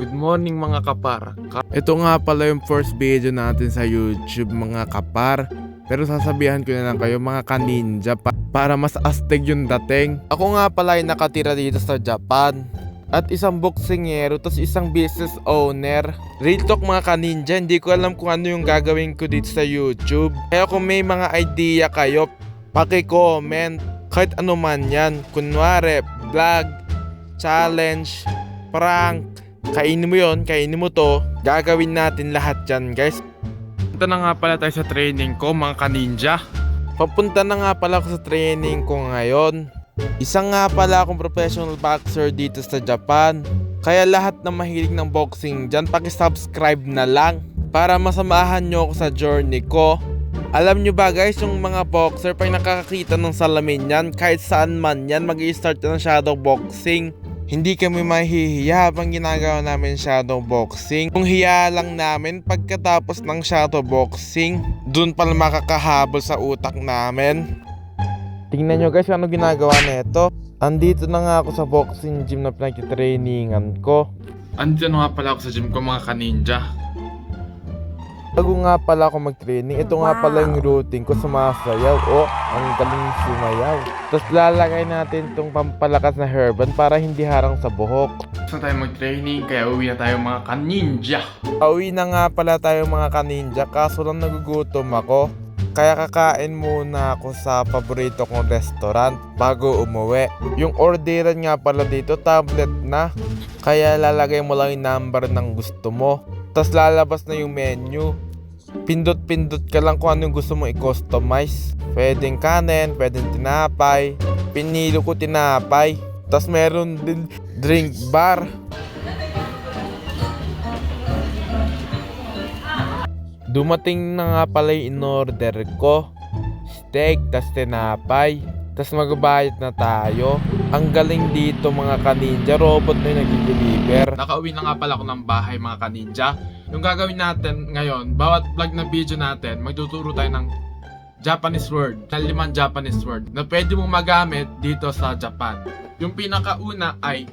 Good morning mga kapar. Ito nga pala yung first video natin sa YouTube mga kapar. Pero sasabihan ko na lang kayo mga kaninja para mas astig yung dating. Ako nga pala ay nakatira dito sa Japan. At isang boksingero, tapos isang business owner. Real talk mga kaninja, hindi ko alam kung ano yung gagawin ko dito sa YouTube. Kaya kung may mga idea kayo, paki-comment. Kahit ano man yan. Kunwari, vlog, challenge, prank. Kainin mo yon, kainin mo to. Gagawin natin lahat dyan guys. Punta na nga pala tayo sa training ko mga kaninja. Papunta na nga pala ako sa training ko ngayon. Isang nga pala akong professional boxer dito sa Japan. Kaya lahat na mahilig ng boxing dyan, paki-subscribe na lang para masamahan nyo ako sa journey ko. Alam nyo ba guys, yung mga boxer pag nakakakita ng salamin yan, kahit saan man yan, mag-i-start ng shadow boxing. Hindi kami mahihiya habang ginagawa namin shadow boxing. Yung hiya lang namin pagkatapos ng shadow boxing, dun pala makakahabol sa utak namin. Tingnan nyo guys ano ginagawa nito. Andito na nga ako sa boxing gym na pinag-trainingan ko. Andito na nga pala ako sa gym ko mga kaninja. Bago nga pala ako mag-training, ito nga pala yung routine ko, sumasayaw. Oh, ang galing sumayaw. Tapos lalagay natin itong pampalakas na hairband para hindi harang sa buhok. Gusto tayo mag-training, kaya uwi na tayo mga kaninja. Uwi na nga pala tayo mga kaninja, kaso lang nagugutom ako. Kaya kakain muna ako sa paborito kong restaurant bago umuwi. Yung orderan nga pala dito, tablet na. Kaya lalagay mo lang yung number ng gusto mo. Tapos lalabas na yung menu. Pindot-pindot ka lang kung anong gusto mo i-customize. Pwedeng kanin, pwedeng tinapay. Pinilo ko tinapay. Tapos meron din drink bar. Dumating na nga pala yung in-order ko. Steak, tas tinapay. Tas magbayad na tayo. Ang galing dito mga kaninja, robot na yung nag-deliver. Nakauwi na nga pala ako ng bahay mga kaninja. Yung gagawin natin ngayon, bawat vlog na video natin, magtuturo tayo ng Japanese word. 5 Japanese word na pwede mong magamit dito sa Japan. Yung pinakauna ay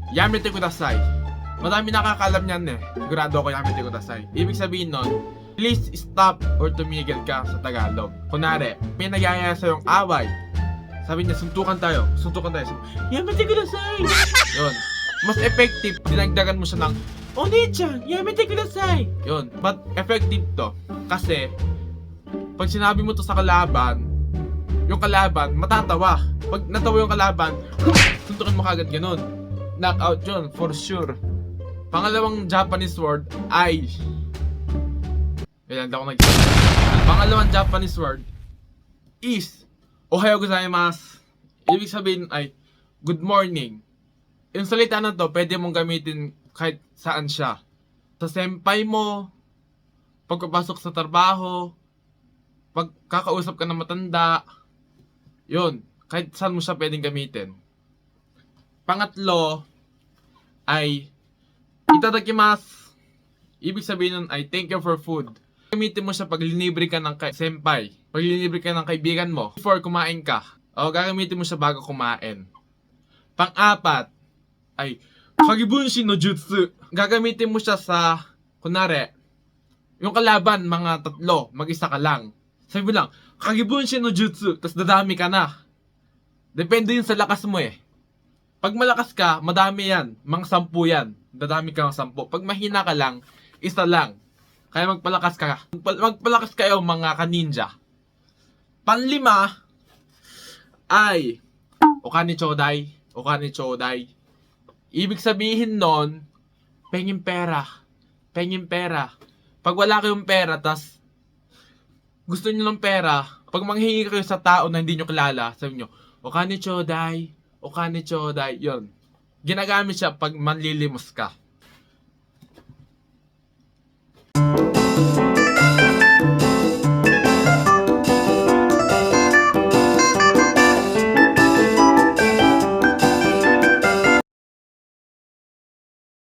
Yamete kudasai. Madami nakakalam niyan eh. Sigurado ako Yamete kudasai. Ibig sabihin nun, please stop or tumigil ka sa Tagalog. Kunwari, may nagyayaya sa yung away. Sabi niya, suntukan tayo. Suntukan tayo. Yamete kudasai. Yun. Mas effective, dinagdagan mo siya ng Oni-chan, yamete kudasai. Yun. But effective to. Kasi, pag sinabi mo to sa kalaban, yung kalaban, matatawa. Pag natawa yung kalaban, suntukan mo kagad ganun. Knockout yun, for sure. Pangalawang Japanese word ay Pangalawang Japanese word is Ohayo gozaimasu. Ibig sabihin ay good morning. Yung salita na to, pwede mong gamitin kahit saan siya. Sa senpai mo, pagpapasok sa trabaho, pagkakausap ka ng matanda, yun, kahit saan mo siya pwedeng gamitin. Pangatlo ay itadakimasu. Ibig sabihin nun ay thank you for food. Gamitin mo siya pag linibre ka ng senpai, pag linibre ka ng kaibigan mo before kumain ka, o gagamitin mo siya bago kumain. Pang-apat ay Kagibunshi no Jutsu. Gagamitin mo siya sa, kunwari, yung kalaban, mga 3, mag-isa ka lang. Sabi mo lang, Kagibunshi no Jutsu, tapos dadami ka na. Depende yun sa lakas mo eh. Pag malakas ka, madami yan, mga 10 yan. Dadami ka ng 10. Pag mahina ka lang, 1 lang. Kaya magpalakas ka. Magpalakas kayo mga kaninja. Panlima ay Okani chodai. Okani chodai. Ibig sabihin nun, pengin pera. Pengin pera. Pag wala kayong pera, tas gusto nyo ng pera, pag manghingi kayo sa tao na hindi nyo kilala, sabi nyo, Okani chodai. Okani chodai. Yun. Ginagamit siya pag manlilimos ka.